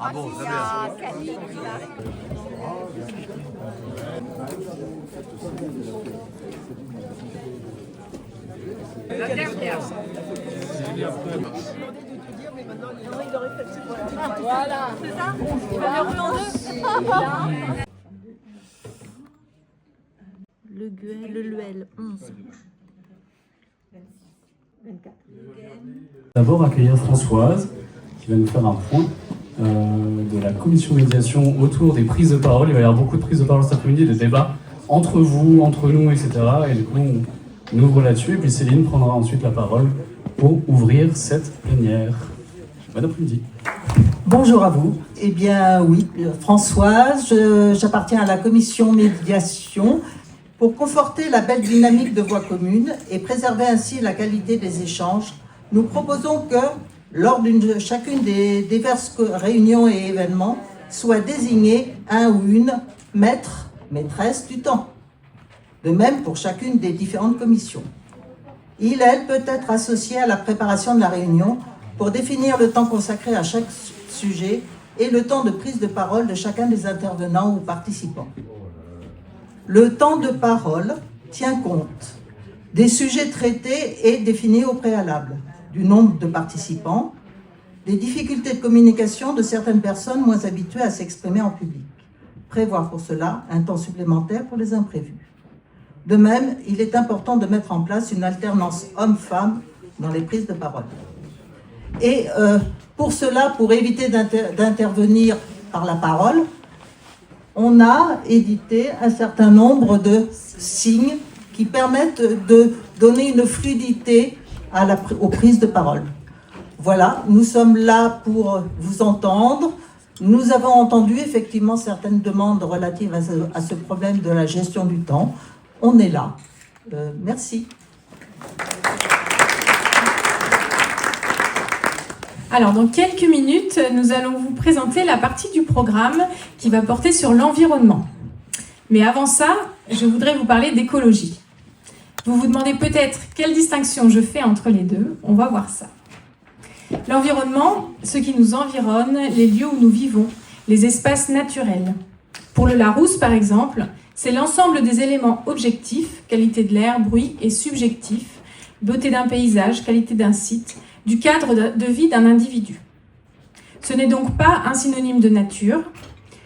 Bravo, très bien. La dernière. Voilà, c'est ça. Tu vas verrouiller en deux. Le Guel, le Luel, 11. 24. D'abord accueillir Françoise, qui va nous faire un point de la commission médiation autour des prises de parole. Il va y avoir beaucoup de prises de parole cet après-midi, de débats entre vous, entre nous, etc. Et du coup, on ouvre là-dessus. Et puis Céline prendra ensuite la parole pour ouvrir cette plénière. Bon après-midi. Bonjour à vous. Eh bien oui, Françoise, j'appartiens à la commission médiation pour conforter la belle dynamique de voix commune et préserver ainsi la qualité des échanges. Nous proposons que, lors de chacune des diverses réunions et événements, soit désigné un ou une maître, maîtresse du temps. De même pour chacune des différentes commissions. Elle peut être associé à la préparation de la réunion pour définir le temps consacré à chaque sujet et le temps de prise de parole de chacun des intervenants ou participants. Le temps de parole tient compte des sujets traités et définis au préalable, du nombre de participants, des difficultés de communication de certaines personnes moins habituées à s'exprimer en public. Prévoir pour cela un temps supplémentaire pour les imprévus. De même, il est important de mettre en place une alternance homme-femme dans les prises de parole. Et pour cela, pour éviter d'intervenir par la parole, on a édité un certain nombre de signes qui permettent de donner une fluidité aux prises de parole. Voilà, nous sommes là pour vous entendre. Nous avons entendu effectivement certaines demandes relatives à ce problème de la gestion du temps. On est là. Merci. Alors, dans quelques minutes, nous allons vous présenter la partie du programme qui va porter sur l'environnement. Mais avant ça, je voudrais vous parler d'écologie. Vous vous demandez peut-être quelle distinction je fais entre les deux. On va voir ça. L'environnement, ce qui nous environne, les lieux où nous vivons, les espaces naturels. Pour le Larousse, par exemple, c'est l'ensemble des éléments objectifs, qualité de l'air, bruit, et subjectifs, beauté d'un paysage, qualité d'un site, du cadre de vie d'un individu. Ce n'est donc pas un synonyme de nature,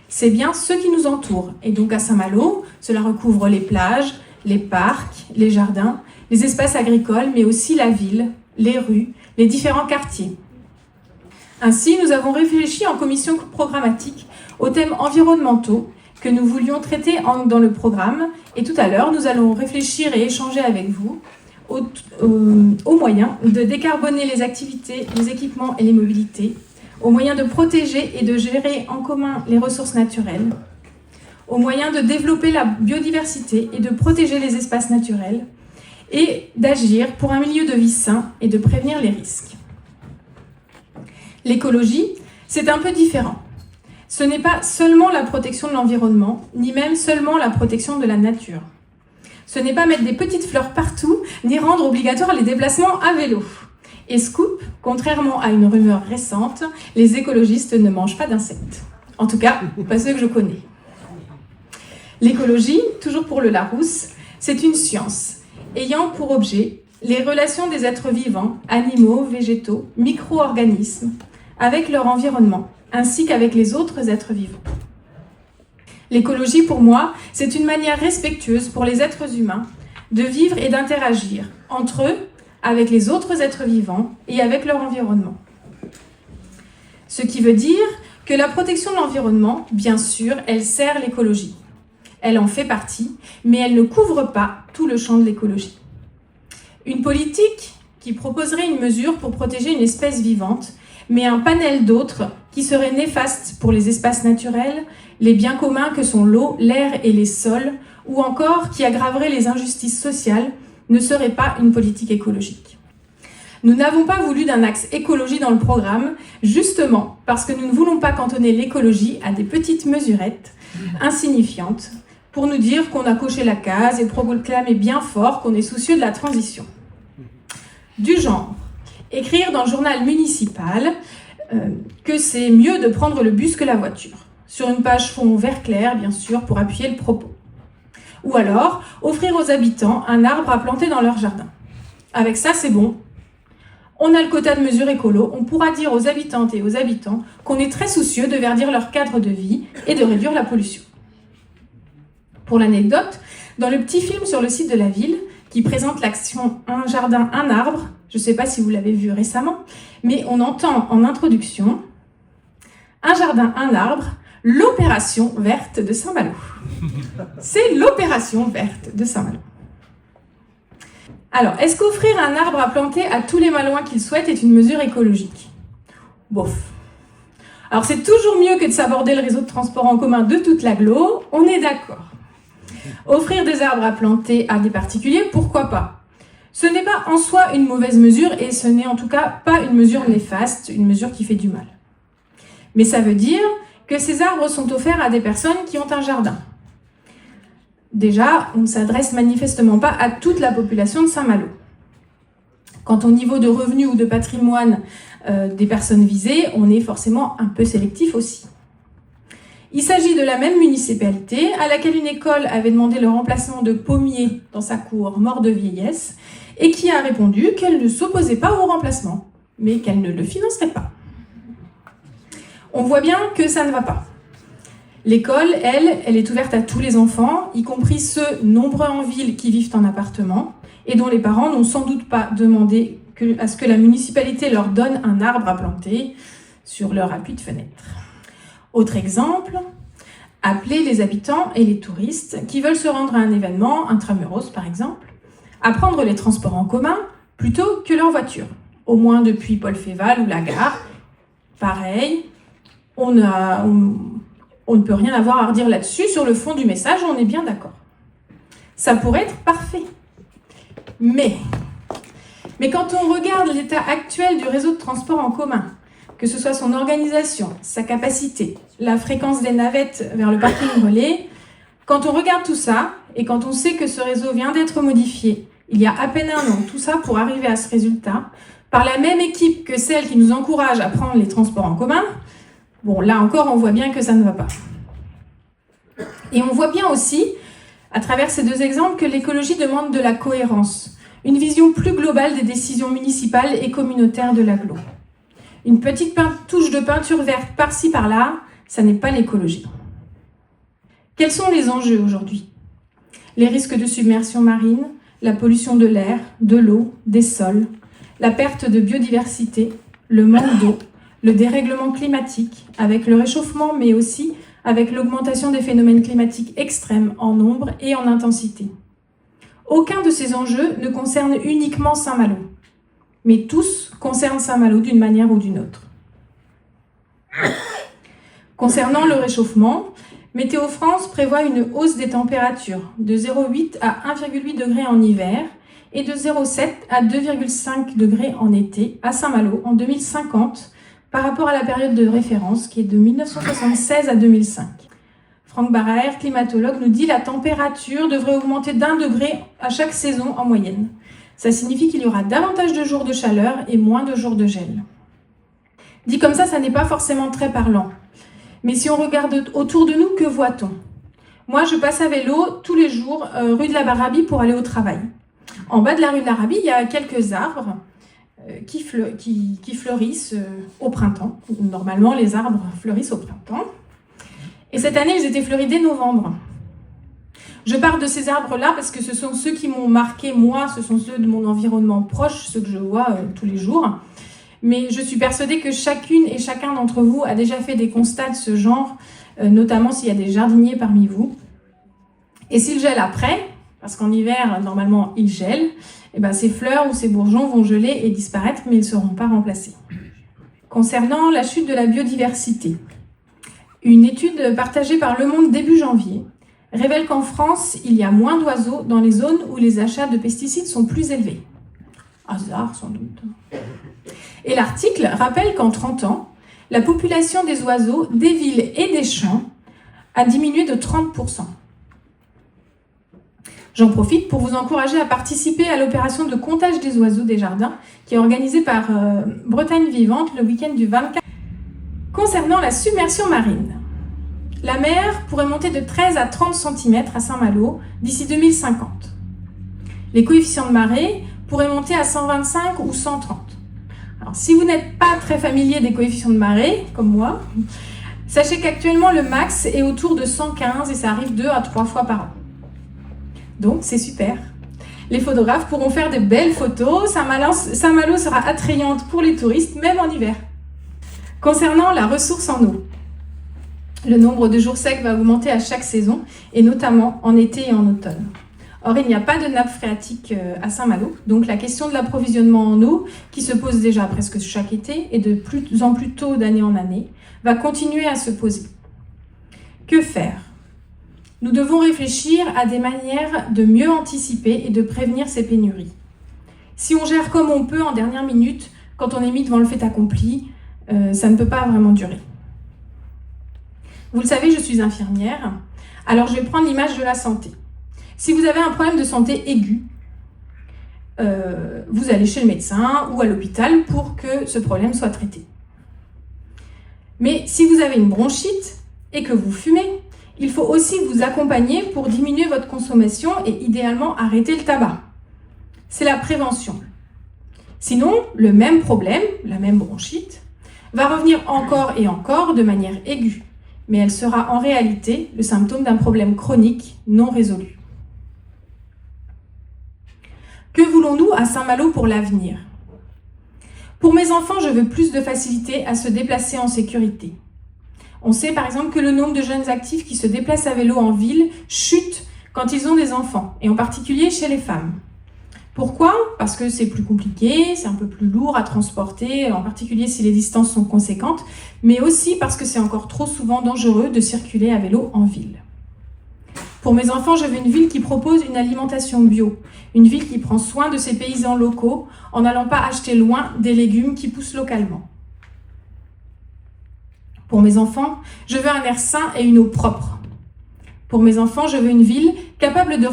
c'est bien ce qui nous entoure. Et donc à Saint-Malo, cela recouvre les plages, les parcs, les jardins, les espaces agricoles, mais aussi la ville, les rues, les différents quartiers. Ainsi, nous avons réfléchi en commission programmatique aux thèmes environnementaux que nous voulions traiter dans le programme. Et tout à l'heure, nous allons réfléchir et échanger avec vous aux moyens de décarboner les activités, les équipements et les mobilités, aux moyens de protéger et de gérer en commun les ressources naturelles, aux moyens de développer la biodiversité et de protéger les espaces naturels, et d'agir pour un milieu de vie sain et de prévenir les risques. L'écologie, c'est un peu différent. Ce n'est pas seulement la protection de l'environnement, ni même seulement la protection de la nature. Ce n'est pas mettre des petites fleurs partout, ni rendre obligatoire les déplacements à vélo. Et scoop, contrairement à une rumeur récente, les écologistes ne mangent pas d'insectes. En tout cas, pas ceux que je connais. L'écologie, toujours pour le Larousse, c'est une science ayant pour objet les relations des êtres vivants, animaux, végétaux, micro-organismes, avec leur environnement, ainsi qu'avec les autres êtres vivants. L'écologie, pour moi, c'est une manière respectueuse pour les êtres humains de vivre et d'interagir entre eux, avec les autres êtres vivants et avec leur environnement. Ce qui veut dire que la protection de l'environnement, bien sûr, elle sert l'écologie. Elle en fait partie, mais elle ne couvre pas tout le champ de l'écologie. Une politique qui proposerait une mesure pour protéger une espèce vivante, mais un panel d'autres qui seraient néfastes pour les espaces naturels, les biens communs que sont l'eau, l'air et les sols, ou encore qui aggraveraient les injustices sociales, ne serait pas une politique écologique. Nous n'avons pas voulu d'un axe écologie dans le programme, justement parce que nous ne voulons pas cantonner l'écologie à des petites mesurettes insignifiantes, pour nous dire qu'on a coché la case et proclamer bien fort qu'on est soucieux de la transition. Du genre, écrire dans le journal municipal que c'est mieux de prendre le bus que la voiture. Sur une page fond vert clair, bien sûr, pour appuyer le propos. Ou alors, offrir aux habitants un arbre à planter dans leur jardin. Avec ça, c'est bon. On a le quota de mesure écolo, on pourra dire aux habitantes et aux habitants qu'on est très soucieux de verdir leur cadre de vie et de réduire la pollution. Pour l'anecdote, dans le petit film sur le site de la ville, qui présente l'action Un jardin, un arbre, je ne sais pas si vous l'avez vu récemment, mais on entend en introduction Un jardin, un arbre, l'opération verte de Saint-Malo. C'est l'opération verte de Saint-Malo. Alors, est-ce qu'offrir un arbre à planter à tous les Malouins qui le souhaitent est une mesure écologique? Bof. Alors, c'est toujours mieux que de s'aborder le réseau de transport en commun de toute l'agglo, on est d'accord. Offrir des arbres à planter à des particuliers, pourquoi pas? Ce n'est pas en soi une mauvaise mesure et ce n'est en tout cas pas une mesure néfaste, une mesure qui fait du mal. Mais ça veut dire que ces arbres sont offerts à des personnes qui ont un jardin. Déjà, on ne s'adresse manifestement pas à toute la population de Saint-Malo. Quant au niveau de revenus ou de patrimoine des personnes visées, on est forcément un peu sélectif aussi. Il s'agit de la même municipalité à laquelle une école avait demandé le remplacement de pommiers dans sa cour mort de vieillesse et qui a répondu qu'elle ne s'opposait pas au remplacement, mais qu'elle ne le financerait pas. On voit bien que ça ne va pas. L'école, elle est ouverte à tous les enfants, y compris ceux nombreux en ville qui vivent en appartement et dont les parents n'ont sans doute pas demandé à ce que la municipalité leur donne un arbre à planter sur leur appui de fenêtre. Autre exemple, appeler les habitants et les touristes qui veulent se rendre à un événement, intramuros par exemple, à prendre les transports en commun plutôt que leur voiture, au moins depuis Paul Féval ou la gare. Pareil, on ne peut rien avoir à redire là-dessus. Sur le fond du message, on est bien d'accord. Ça pourrait être parfait. Mais quand on regarde l'état actuel du réseau de transport en commun, que ce soit son organisation, sa capacité, la fréquence des navettes vers le parking relais, quand on regarde tout ça, et quand on sait que ce réseau vient d'être modifié, il y a à peine un an, tout ça pour arriver à ce résultat, par la même équipe que celle qui nous encourage à prendre les transports en commun, bon, là encore, on voit bien que ça ne va pas. Et on voit bien aussi, à travers ces deux exemples, que l'écologie demande de la cohérence, une vision plus globale des décisions municipales et communautaires de l'agglo. Une petite touche de peinture verte par-ci par-là, ça n'est pas l'écologie. Quels sont les enjeux aujourd'hui? Les risques de submersion marine, la pollution de l'air, de l'eau, des sols, la perte de biodiversité, le manque d'eau, le dérèglement climatique, avec le réchauffement, mais aussi avec l'augmentation des phénomènes climatiques extrêmes en nombre et en intensité. Aucun de ces enjeux ne concerne uniquement Saint-Malo, mais tous concernent Saint-Malo d'une manière ou d'une autre. Concernant le réchauffement, Météo France prévoit une hausse des températures de 0,8 à 1,8 degrés en hiver et de 0,7 à 2,5 degrés en été à Saint-Malo en 2050 par rapport à la période de référence qui est de 1976 à 2005. Franck Baraer, climatologue, nous dit que la température devrait augmenter d'1 degré à chaque saison en moyenne. Ça signifie qu'il y aura davantage de jours de chaleur et moins de jours de gel. Dit comme ça n'est pas forcément très parlant. Mais si on regarde autour de nous, que voit-on? Moi, je passe à vélo tous les jours rue de la Barabie pour aller au travail. En bas de la rue de l'Arabie, il y a quelques arbres qui fleurissent au printemps. Normalement, les arbres fleurissent au printemps. Et cette année, ils étaient fleuris dès novembre. Je parle de ces arbres-là parce que ce sont ceux qui m'ont marqué, moi, ce sont ceux de mon environnement proche, ceux que je vois tous les jours. Mais je suis persuadée que chacune et chacun d'entre vous a déjà fait des constats de ce genre, notamment s'il y a des jardiniers parmi vous. Et s'il gèle après, parce qu'en hiver, normalement, il gèle, et ben, ces fleurs ou ces bourgeons vont geler et disparaître, mais ils ne seront pas remplacés. Concernant la chute de la biodiversité, une étude partagée par Le Monde début janvier révèle qu'en France, il y a moins d'oiseaux dans les zones où les achats de pesticides sont plus élevés. Hasard, sans doute. Et l'article rappelle qu'en 30 ans, la population des oiseaux des villes et des champs a diminué de 30%. J'en profite pour vous encourager à participer à l'opération de comptage des oiseaux des jardins qui est organisée par Bretagne Vivante le week-end du 24. Concernant la submersion marine, la mer pourrait monter de 13 à 30 cm à Saint-Malo d'ici 2050. Les coefficients de marée pourraient monter à 125 ou 130. Alors, si vous n'êtes pas très familier des coefficients de marée, comme moi, sachez qu'actuellement le max est autour de 115 et ça arrive 2 à 3 fois par an. Donc c'est super. Les photographes pourront faire de belles photos, Saint-Malo sera attrayante pour les touristes, même en hiver. Concernant la ressource en eau, le nombre de jours secs va augmenter à chaque saison, et notamment en été et en automne. Or, il n'y a pas de nappe phréatique à Saint-Malo, donc la question de l'approvisionnement en eau, qui se pose déjà presque chaque été et de plus en plus tôt d'année en année, va continuer à se poser. Que faire ? Nous devons réfléchir à des manières de mieux anticiper et de prévenir ces pénuries. Si on gère comme on peut en dernière minute, quand on est mis devant le fait accompli, ça ne peut pas vraiment durer. Vous le savez, je suis infirmière, alors je vais prendre l'image de la santé. Si vous avez un problème de santé aigu, vous allez chez le médecin ou à l'hôpital pour que ce problème soit traité. Mais si vous avez une bronchite et que vous fumez, il faut aussi vous accompagner pour diminuer votre consommation et idéalement arrêter le tabac. C'est la prévention. Sinon, le même problème, la même bronchite, va revenir encore et encore de manière aiguë, mais elle sera en réalité le symptôme d'un problème chronique non résolu. Que voulons-nous à Saint-Malo pour l'avenir ? Pour mes enfants, je veux plus de facilité à se déplacer en sécurité. On sait par exemple que le nombre de jeunes actifs qui se déplacent à vélo en ville chute quand ils ont des enfants, et en particulier chez les femmes. Pourquoi ? Parce que c'est plus compliqué, c'est un peu plus lourd à transporter, en particulier si les distances sont conséquentes, mais aussi parce que c'est encore trop souvent dangereux de circuler à vélo en ville. Pour mes enfants, je veux une ville qui propose une alimentation bio, une ville qui prend soin de ses paysans locaux en n'allant pas acheter loin des légumes qui poussent localement. Pour mes enfants, je veux un air sain et une eau propre. Pour mes enfants, je veux une ville capable de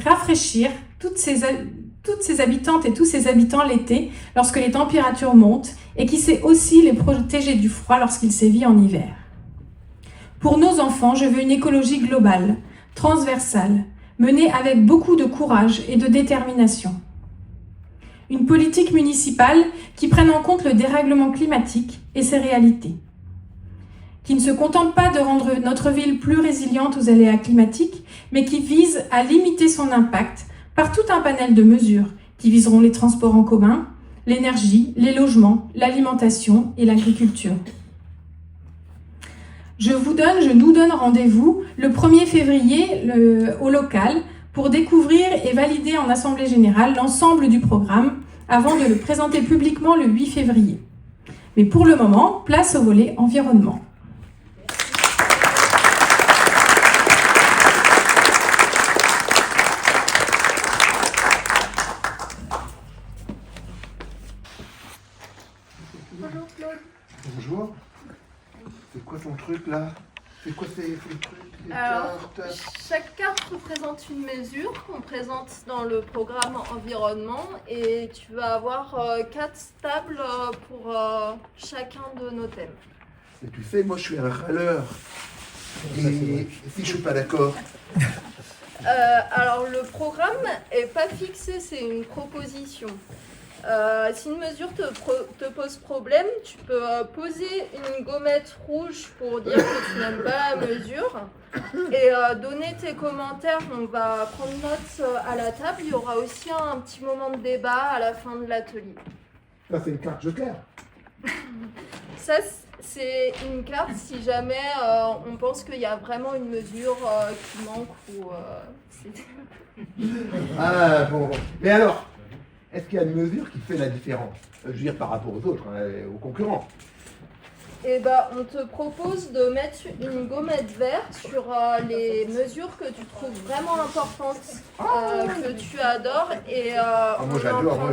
rafraîchir toutes ses habitantes et tous ses habitants l'été lorsque les températures montent et qui sait aussi les protéger du froid lorsqu'il sévit en hiver. Pour nos enfants, je veux une écologie globale, transversale, menée avec beaucoup de courage et de détermination. Une politique municipale qui prenne en compte le dérèglement climatique et ses réalités. Qui ne se contente pas de rendre notre ville plus résiliente aux aléas climatiques, mais qui vise à limiter son impact par tout un panel de mesures qui viseront les transports en commun, l'énergie, les logements, l'alimentation et l'agriculture. Je nous donne rendez-vous le 1er février au local pour découvrir et valider en Assemblée Générale l'ensemble du programme avant de le présenter publiquement le 8 février. Mais pour le moment, place au volet environnement. Bonjour Claude. Bonjour. C'est quoi ton truc là? C'est quoi ces trucs? Alors, chaque carte représente une mesure qu'on présente dans le programme environnement et tu vas avoir 4 tables pour chacun de nos thèmes. Mais tu sais, moi je suis un râleur. Et si je suis pas d'accord? Alors, le programme est pas fixé, c'est une proposition. Si une mesure te pose problème, tu peux poser une gommette rouge pour dire que tu n'aimes pas la mesure et donner tes commentaires. On va prendre note à la table. Il y aura aussi un petit moment de débat à la fin de l'atelier. Ça, c'est une carte joker. Ça, c'est une carte si jamais on pense qu'il y a vraiment une mesure qui manque ou... Ah bon. Mais alors, est-ce qu'il y a une mesure qui fait la différence? Je veux dire par rapport aux autres, aux concurrents. Eh ben, on te propose de mettre une gommette verte sur les mesures que tu trouves vraiment importantes, que tu adores, et moi j'adore, moi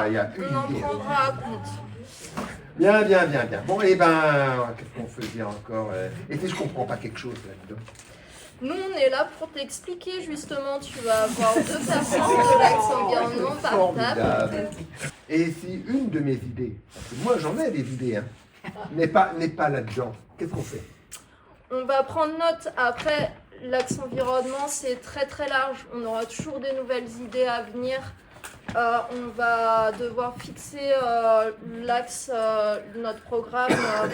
il y a une on en idée. prendra à compte. Bien. Bon, et qu'est-ce qu'on faisait encore? Et si je comprends pas quelque chose là-dedans? Nous, on est là pour t'expliquer justement. Tu vas avoir 2 personnes de l'axe environnement par table. Et si une de mes idées, parce que moi j'en ai des idées, hein, n'est pas là-dedans, qu'est-ce qu'on fait? On va prendre note. Après, l'axe environnement, c'est très très large. On aura toujours des nouvelles idées à venir. On va devoir fixer l'axe de notre programme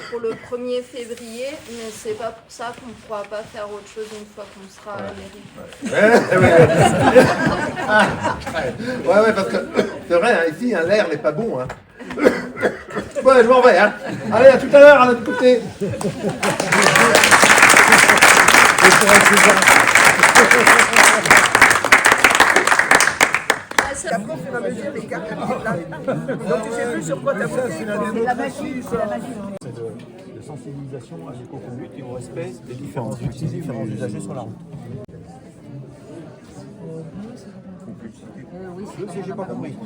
pour le 1er février, mais c'est pas pour ça qu'on ne pourra pas faire autre chose une fois qu'on sera à la mairie. Ouais, parce que c'est vrai, hein, ici, hein, l'air n'est pas bon. Hein. Ouais, je m'en vais. Hein. Allez, à tout à l'heure, à notre côté. Après, au fur et à mesure, les cartes donc tu sais plus sur quoi t'as voté. C'est la magie, c'est la magie. De sensibilisation à l'éco-conduite et au respect des différents usagers sur la route. Oui, J'ai pas compris.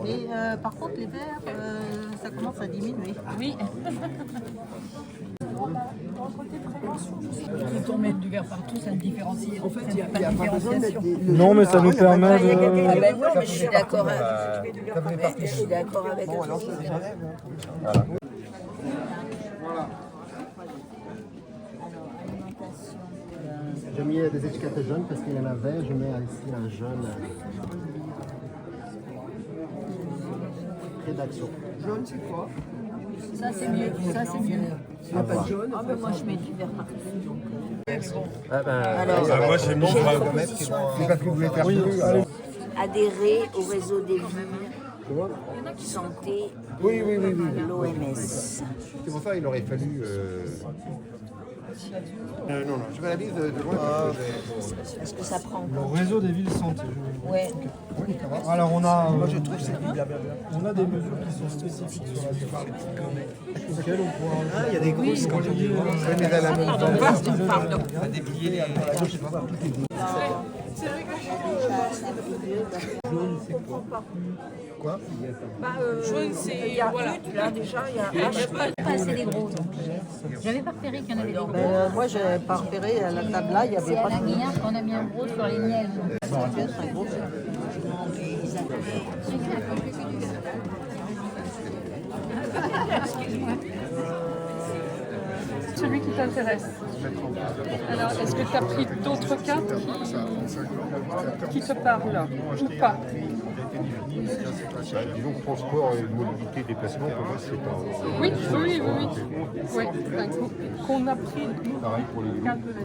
mais par contre, les verts, ça commence à diminuer. Oui. Quand on met du verre partout, ça le différencie. En fait, il n'y a pas de différenciation. Non, mais ça nous permet de... Non, mais je suis d'accord avec vous. J'ai mis des étiquettes jaunes parce qu'il y en avait. Je mets ici un jaune. Rédaction. Jaune, c'est quoi? Ça, c'est mieux. Ça, c'est mieux. Il n'y a pas de jaune. Ah, mais moi, je mets du verre partout. moi, c'est bon. C'est parce que vous voulez faire plus. alors. Adhérer au réseau des villes santé Oui. l'OMS. C'est pour ça qu'il aurait fallu... non, je vais la bise de loin. Parce que ça prend. Le réseau des villes santé. Ouais. Alors, on a... Moi, je trouve que c'est on a des mesures qui sont spécifiques sur la ville. Auxquelles on pourra... il y a des grosses quand je dis. Quoi? Jaune, c'est... Voilà. Là, déjà, il y a Pas assez des gros. J'avais pas repéré qu'il y en avait des gros. moi, j'ai pas repéré à la table là, il y avait C'est à pas la de Guignard qu'on a mis un gros sur les miels. Celui qui t'intéresse. Alors, est-ce que tu as pris d'autres cartes qui te parlent ou pas? Disons que transport et mobilité, déplacement, pour moi, c'est un... Oui. Qu'on a pris Pareil pour les carte de la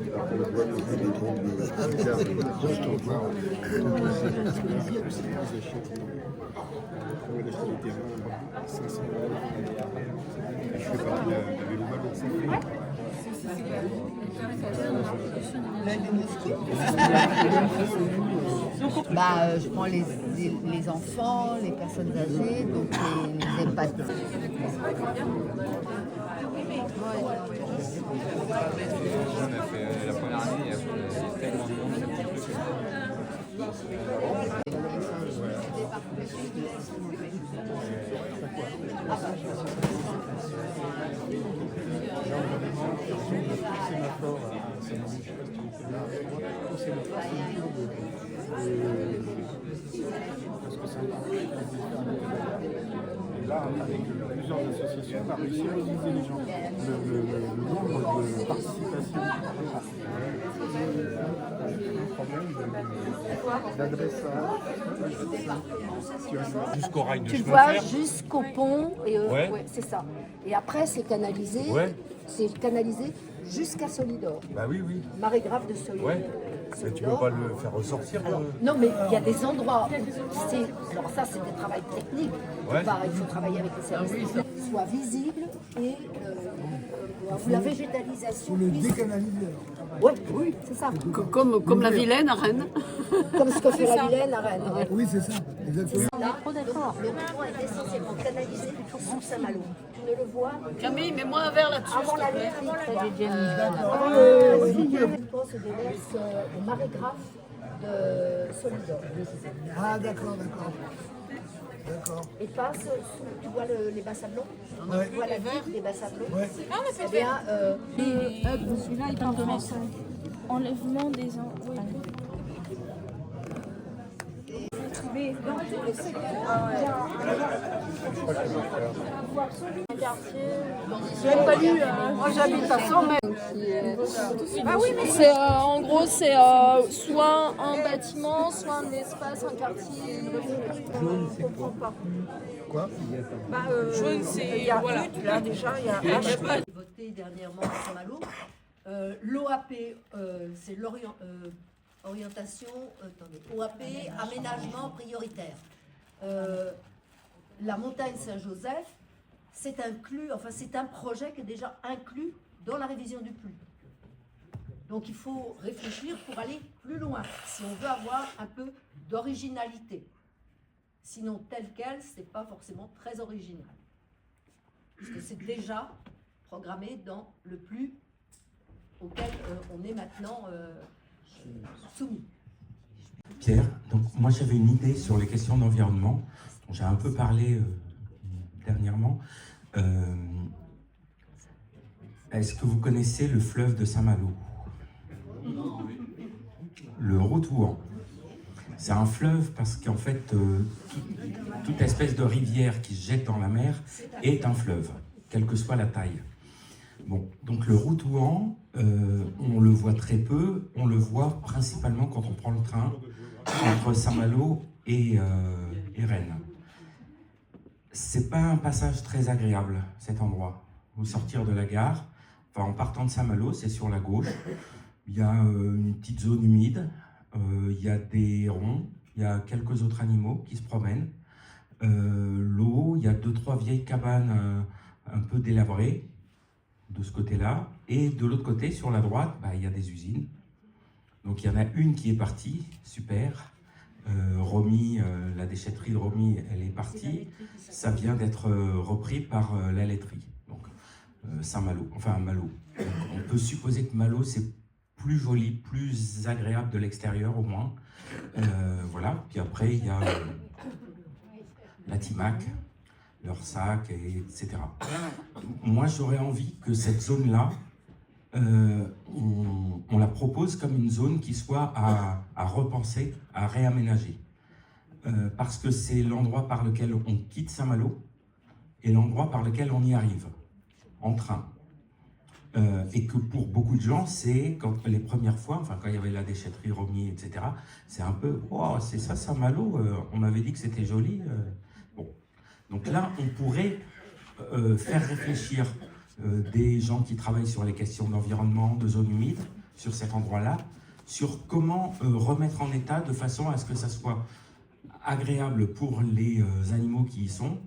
Je prends les enfants, les personnes âgées, donc les EHPAD. Là, avec plusieurs associations, on a réussi à mobiliser les gens. Le nombre de participation d'adressage jusqu'au rail de Tu chemin vois de fer. jusqu'au pont, et, Ouais. c'est ça. Et après, c'est canalisé. Ouais. C'est canalisé jusqu'à Solidor. Bah oui. Marée grave de Solidor. Ouais. Mais tu peux pas le faire ressortir. Alors, non, mais il y a des endroits où alors ça, c'est des travaux techniques. Ouais. Il faut travailler avec les services, soit visible et la végétalisation. Le décanaliseur. Oui, c'est ça. Comme la Vilaine à Rennes. Comme ce que fait la Vilaine à Rennes. Oui, c'est ça. Exactement. Là, le pont est essentiellement canalisé sous Saint-Malo. Tu ne le vois Camille, mets-moi un verre là-dessus. avant la mer. Le pont se déverse au marégraphe de Solidor. Ah, d'accord. Et passe sous, tu vois les bassins blancs, Ouais. tu vois la digue des bassins blancs. Ouais. Eh bien, Celui-là, il parle de enlèvement des J'ai pas lu. Moi j'habite à 100 mètres. Ah oui, mais c'est en gros c'est soit un bâtiment, soit un espace, un quartier. Je comprends pas. Quoi? Jaune, c'est voilà. Là déjà il y a H. Voté dernièrement à Saint-Malo. L'OAP, c'est l'orientation, OAP, aménagement prioritaire. La montagne Saint-Joseph, c'est inclus, enfin c'est un projet qui est déjà inclus dans la révision du PLU. Donc il faut réfléchir pour aller plus loin, si on veut avoir un peu d'originalité. Sinon, tel quel, ce n'est pas forcément très original. Parce que c'est déjà programmé dans le PLU auquel on est maintenant soumis. Pierre, donc moi j'avais une idée sur les questions d'environnement, dont j'ai un peu parlé dernièrement. Est-ce que vous connaissez le fleuve de Saint-Malo? Le Rothouan. C'est un fleuve parce qu'en fait, toute espèce de rivière qui se jette dans la mer est un fleuve, quelle que soit la taille. Bon, donc le Rothouan, on le voit très peu, on le voit principalement quand on prend le train entre Saint-Malo et Rennes. C'est pas un passage très agréable, cet endroit. Au sortir de la gare, enfin en partant de Saint-Malo, c'est sur la gauche, il y a une petite zone humide, il y a des hérons, il y a quelques autres animaux qui se promènent. L'eau, il y a 2-3 vieilles cabanes un peu délabrées de ce côté-là. Et de l'autre côté, sur la droite, il y a des usines. Donc il y en a une qui est partie, super. Romy, la déchetterie de Romy, elle est partie. Ça vient d'être repris par la laiterie. Donc Saint-Malo, enfin Malo. Donc, on peut supposer que Malo, c'est plus joli, plus agréable de l'extérieur au moins. Voilà. Puis après, il y a la Timac, leur sac, etc. Moi, j'aurais envie que cette zone-là, on la propose comme une zone qui soit à repenser, à réaménager. Parce que c'est l'endroit par lequel on quitte Saint-Malo et l'endroit par lequel on y arrive, en train. Et que pour beaucoup de gens, c'est quand les premières fois, enfin quand il y avait la déchetterie Romy, etc., c'est un peu, oh, c'est ça Saint-Malo, on m'avait dit que c'était joli. Bon. Donc là, on pourrait faire réfléchir des gens qui travaillent sur les questions d'environnement, de zones humides, sur cet endroit-là, sur comment remettre en état de façon à ce que ça soit agréable pour les animaux qui y sont,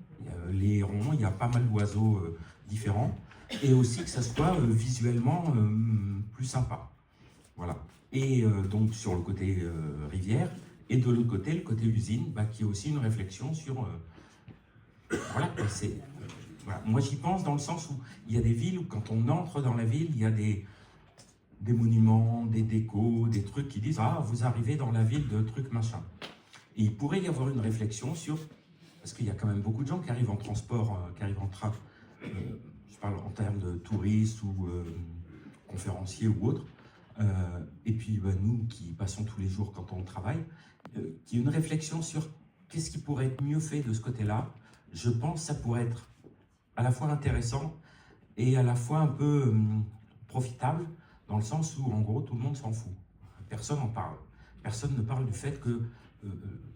les hérons, il y a pas mal d'oiseaux différents, et aussi que ça soit visuellement plus sympa. Voilà. Et donc sur le côté rivière, et de l'autre côté, le côté usine, qui est aussi une réflexion sur... voilà, c'est... Voilà. Moi j'y pense dans le sens où il y a des villes où quand on entre dans la ville, il y a des monuments, des décos, des trucs qui disent « Ah, vous arrivez dans la ville de trucs machin ». Et il pourrait y avoir une réflexion sur... Parce qu'il y a quand même beaucoup de gens qui arrivent en transport, qui arrivent en train. Je parle en termes de touristes ou conférenciers ou autres. Et puis nous qui passons tous les jours quand on travaille, qu'il y ait une réflexion sur qu'est-ce qui pourrait être mieux fait de ce côté-là. Je pense que ça pourrait être à la fois intéressant et à la fois un peu profitable, dans le sens où en gros tout le monde s'en fout. Personne n'en parle. Personne ne parle du fait que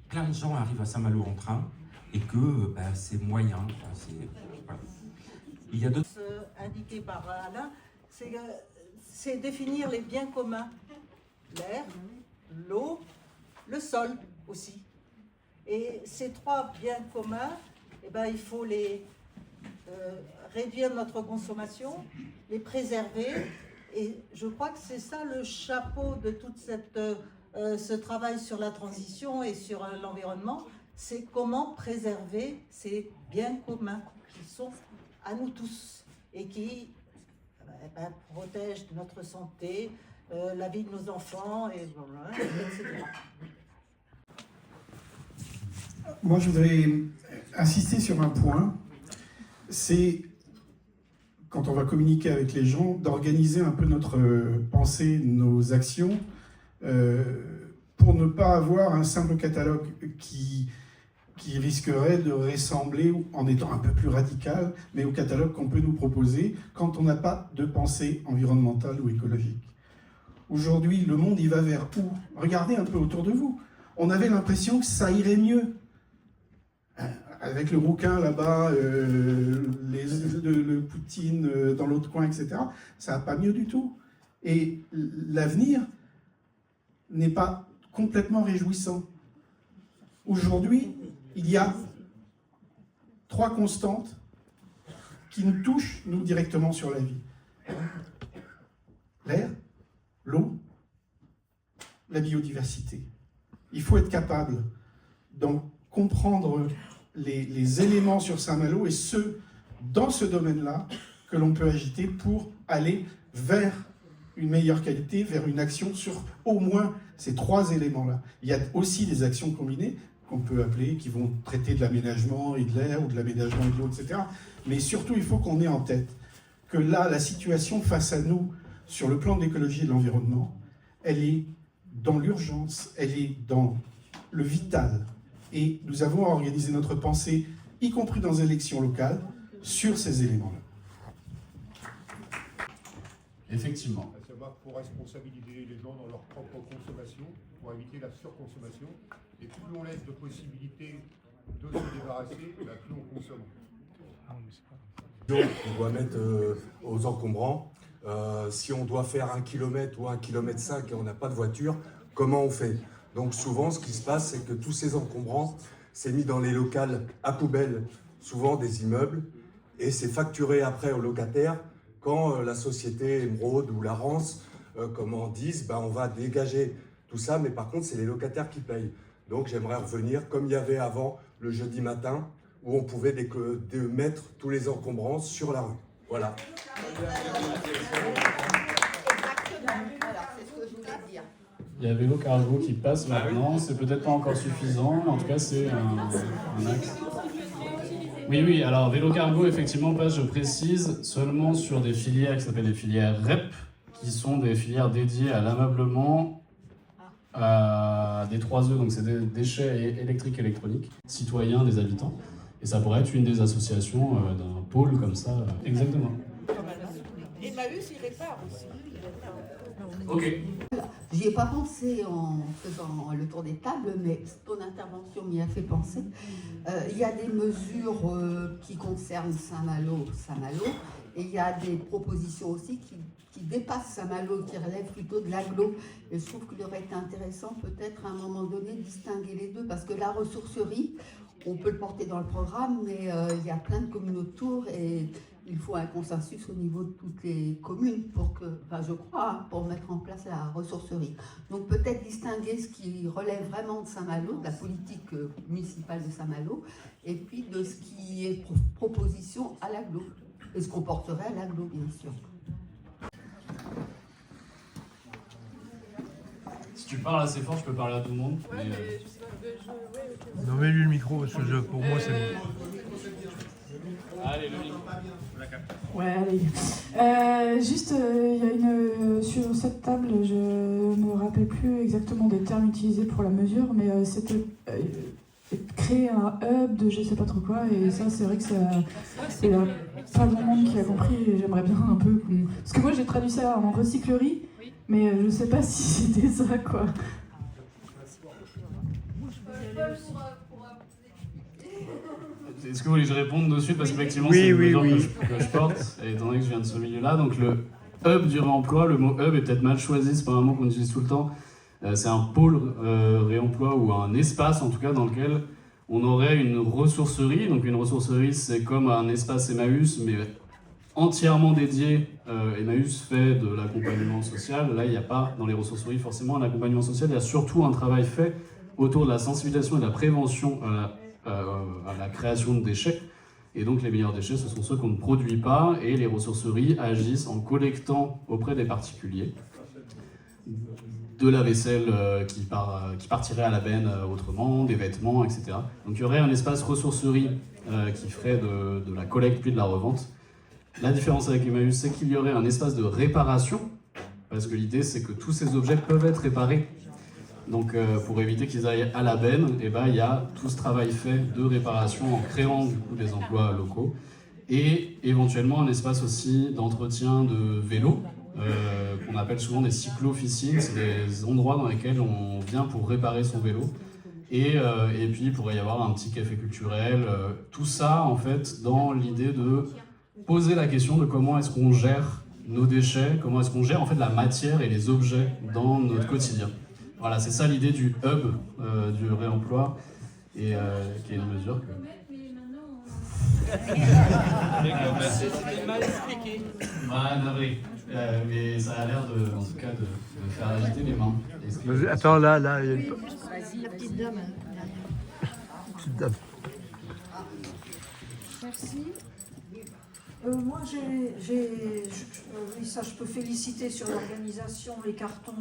plein de gens arrivent à Saint-Malo en train et que c'est moyen. Voilà. Il y a d'autres... Indiqué par Alain, c'est définir les biens communs. L'air, l'eau, le sol aussi. Et ces trois biens communs, il faut les réduire notre consommation, les préserver. Et je crois que c'est ça le chapeau de toute ce travail sur la transition et sur l'environnement, c'est comment préserver ces biens communs qui sont à nous tous et qui protègent notre santé, la vie de nos enfants, etc. Moi, je voudrais insister sur un point, c'est, quand on va communiquer avec les gens, d'organiser un peu notre pensée, nos actions, pour ne pas avoir un simple catalogue qui qui risquerait de ressembler, en étant un peu plus radical, mais au catalogue qu'on peut nous proposer quand on n'a pas de pensée environnementale ou écologique. Aujourd'hui, le monde, il va vers où? Regardez un peu autour de vous. On avait l'impression que ça irait mieux. Avec le rouquin là-bas, le Poutine dans l'autre coin, etc., ça va pas mieux du tout. Et l'avenir n'est pas complètement réjouissant. Aujourd'hui, il y a 3 constantes qui nous touchent, nous, directement sur la vie. L'air, l'eau, la biodiversité. Il faut être capable d'en comprendre les éléments sur Saint-Malo et ceux, dans ce domaine-là, que l'on peut agiter pour aller vers une meilleure qualité, vers une action sur au moins ces 3 éléments-là. Il y a aussi des actions combinées qu'on peut appeler, qui vont traiter de l'aménagement et de l'air, ou de l'aménagement et de l'eau, etc. Mais surtout, il faut qu'on ait en tête que là, la situation face à nous, sur le plan de l'écologie et de l'environnement, elle est dans l'urgence, elle est dans le vital. Et nous avons organisé notre pensée, y compris dans les élections locales, sur ces éléments-là. Effectivement. À savoir pour responsabiliser les gens dans leur propre consommation, pour éviter la surconsommation. Et plus on laisse de possibilités de se débarrasser, plus on consomme. On doit mettre aux encombrants. Si on doit faire 1 km ou 1,5 km et on n'a pas de voiture, comment on fait? Donc souvent, ce qui se passe, c'est que tous ces encombrants, c'est mis dans les locales à poubelle, souvent des immeubles, et c'est facturé après aux locataires quand la société Émeraude ou la Rance, comment disent, on va dégager tout ça, mais par contre, c'est les locataires qui payent. Donc j'aimerais revenir, comme il y avait avant, le jeudi matin, où on pouvait mettre tous les encombrants sur la rue. Voilà. Il y a Vélo Cargo qui passe maintenant, c'est peut-être pas encore suffisant, mais en tout cas c'est un axe. Oui, alors Vélo Cargo effectivement passe, je précise, seulement sur des filières qui s'appellent des filières REP, qui sont des filières dédiées à l'ameublement, à des 3E, donc c'est des déchets électriques et électroniques, citoyens des habitants. Et ça pourrait être une des associations d'un pôle comme ça, exactement. Emmaüs, il répare aussi. Ok. J'y ai pas pensé en faisant le tour des tables, mais ton intervention m'y a fait penser. Il y a des mesures qui concernent Saint-Malo, et il y a des propositions aussi qui dépassent Saint-Malo, qui relèvent plutôt de l'agglo. Et je trouve qu'il aurait été intéressant peut-être à un moment donné de distinguer les deux, parce que la ressourcerie, on peut le porter dans le programme, mais il y a plein de communes autour et il faut un consensus au niveau de toutes les communes pour que, je crois, pour mettre en place la ressourcerie. Donc peut-être distinguer ce qui relève vraiment de Saint-Malo, de la politique municipale de Saint-Malo, et puis de ce qui est proposition à l'agglo, et ce qu'on porterait à l'agglo, bien sûr. Si tu parles assez fort, je peux parler à tout le monde. Ouais, non, mais lui le micro, parce que pour moi c'est bon. Allez, le micro. Ouais, allez. Juste, il y a sur cette table, je ne me rappelle plus exactement des termes utilisés pour la mesure, mais c'était créer un hub de je sais pas trop quoi, et ça, c'est vrai que c'est pas grand monde qui a compris, et j'aimerais bien un peu... Parce que moi, j'ai traduit ça en recyclerie, mais je sais pas si c'était ça, quoi. Est-ce que vous voulez que je réponde dessus? Parce qu'effectivement, c'est une mesure que je porte, et étant donné que je viens de ce milieu-là. Donc le hub du réemploi, le mot hub est peut-être mal choisi, c'est pas un mot qu'on utilise tout le temps. C'est un pôle réemploi, ou un espace en tout cas dans lequel on aurait une ressourcerie. Donc une ressourcerie, c'est comme un espace Emmaüs, mais entièrement dédié. Emmaüs fait de l'accompagnement social. Là, il n'y a pas dans les ressourceries forcément un accompagnement social. Il y a surtout un travail fait autour de la sensibilisation et de la prévention à la création de déchets. Et donc les meilleurs déchets, ce sont ceux qu'on ne produit pas, et les ressourceries agissent en collectant auprès des particuliers de la vaisselle qui partirait à la benne autrement, des vêtements, etc. Donc il y aurait un espace ressourcerie qui ferait de la collecte puis de la revente. La différence avec Emmaüs, c'est qu'il y aurait un espace de réparation, parce que l'idée c'est que tous ces objets peuvent être réparés. Donc pour éviter qu'ils aillent à la benne, il y a tout ce travail fait de réparation en créant du coup des emplois locaux et éventuellement un espace aussi d'entretien de vélos qu'on appelle souvent des cyclo-officines. C'est des endroits dans lesquels on vient pour réparer son vélo. Et puis il pourrait y avoir un petit café culturel, tout ça en fait dans l'idée de poser la question de comment est-ce qu'on gère nos déchets, comment est-ce qu'on gère en fait la matière et les objets dans notre quotidien. Voilà, c'est ça l'idée du hub du réemploi et qui est une mesure que... C'était mal expliqué. Navré. Mais ça a l'air en tout cas de faire agiter les mains. Attends, là, il y a une... Vas-y, la petite dame derrière. Petite dame. Merci. Moi, oui, ça, je peux féliciter sur l'organisation, les cartons,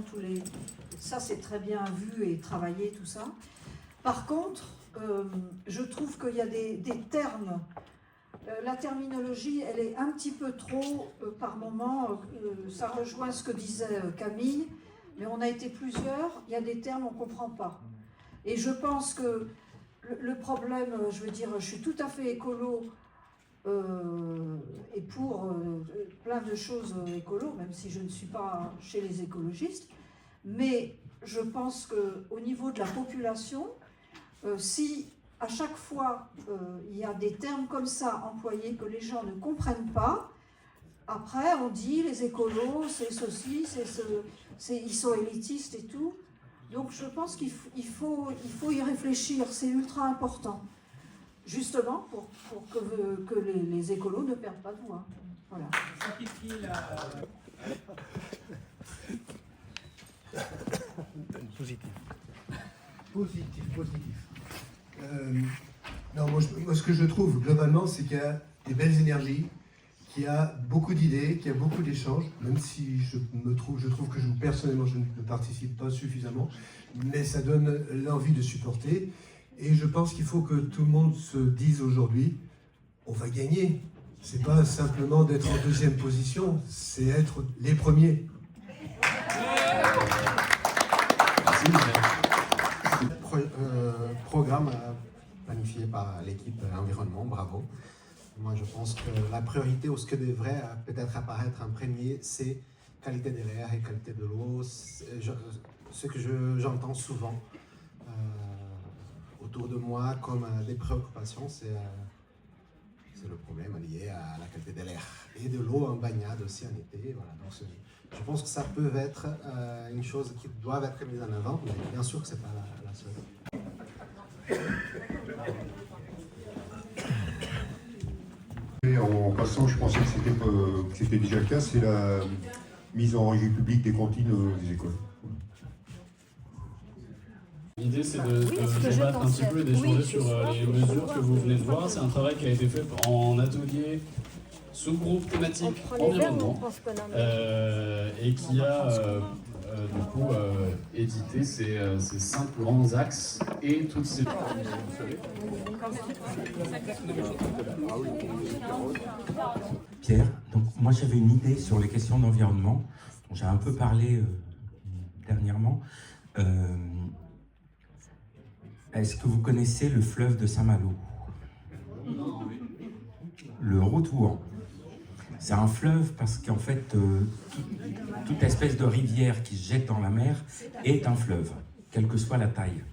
ça, c'est très bien vu et travaillé, tout ça. Par contre, je trouve qu'il y a des termes. La terminologie, elle est un petit peu trop, par moment, ça rejoint ce que disait Camille, mais on a été plusieurs, il y a des termes on ne comprend pas. Et je pense que le problème, je veux dire, je suis tout à fait écolo et pour plein de choses écolo, même si je ne suis pas chez les écologistes, mais je pense qu'au niveau de la population, si à chaque fois il y a des termes comme ça employés que les gens ne comprennent pas, après on dit les écolos, c'est ceci, ils sont élitistes et tout. Donc je pense qu'il faut y réfléchir, c'est ultra important. Justement pour que les écolos ne perdent pas de voix. Voilà. Positif. Non, moi, ce que je trouve globalement, c'est qu'il y a des belles énergies, qu'il y a beaucoup d'idées, qu'il y a beaucoup d'échanges, même si je trouve que personnellement je ne participe pas suffisamment, mais ça donne l'envie de supporter. Et je pense qu'il faut que tout le monde se dise aujourd'hui, on va gagner. C'est pas simplement d'être en deuxième position, c'est être les premiers. Programme planifié par l'équipe environnement, bravo. Moi, je pense que la priorité, ou ce que devrait peut-être apparaître en premier, c'est qualité de l'air et qualité de l'eau. Ce que j'entends souvent autour de moi comme des préoccupations, c'est le problème lié à la qualité de l'air et de l'eau en baignade aussi en été. Voilà. Donc, je pense que ça peut être une chose qui doit être mise en avant, mais bien sûr que ce n'est pas la seule. Et en passant, je pensais que c'était déjà le cas, c'est la mise en régie publique des cantines des écoles. L'idée, c'est de débattre un petit peu et d'échanger sur les mesures que vous venez de voir. C'est un travail qui a été fait en atelier sous-groupe thématique environnement et qui a du coup édité ces 5 grands axes et toutes ces... Pierre, donc moi j'avais une idée sur les questions d'environnement, dont j'ai un peu parlé dernièrement. Est-ce que vous connaissez le fleuve de Saint-Malo? Le Routouan. C'est un fleuve parce qu'en fait, toute espèce de rivière qui se jette dans la mer est un fleuve, quelle que soit la taille.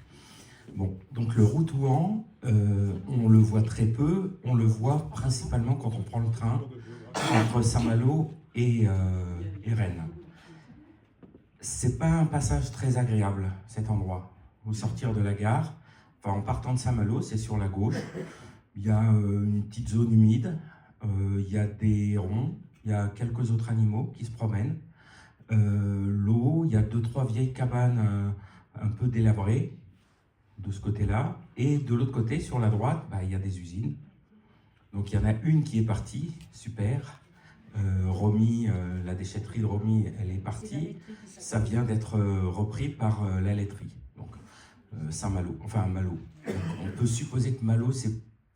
Bon, donc le Routouan, on le voit très peu, on le voit principalement quand on prend le train entre Saint-Malo et Rennes. C'est pas un passage très agréable, cet endroit. Au sortir de la gare, enfin en partant de Saint-Malo, c'est sur la gauche, il y a une petite zone humide, il y a des hérons, il y a quelques autres animaux qui se promènent. L'eau, il y a 2-3 vieilles cabanes un peu délabrées de ce côté-là. Et de l'autre côté, sur la droite, il y a des usines. Donc il y en a une qui est partie, super. Romy, la déchetterie de Romy, elle est partie. Ça vient d'être repris par la laiterie. Donc Saint-Malo, enfin Malo. Donc, on peut supposer que Malo, c'est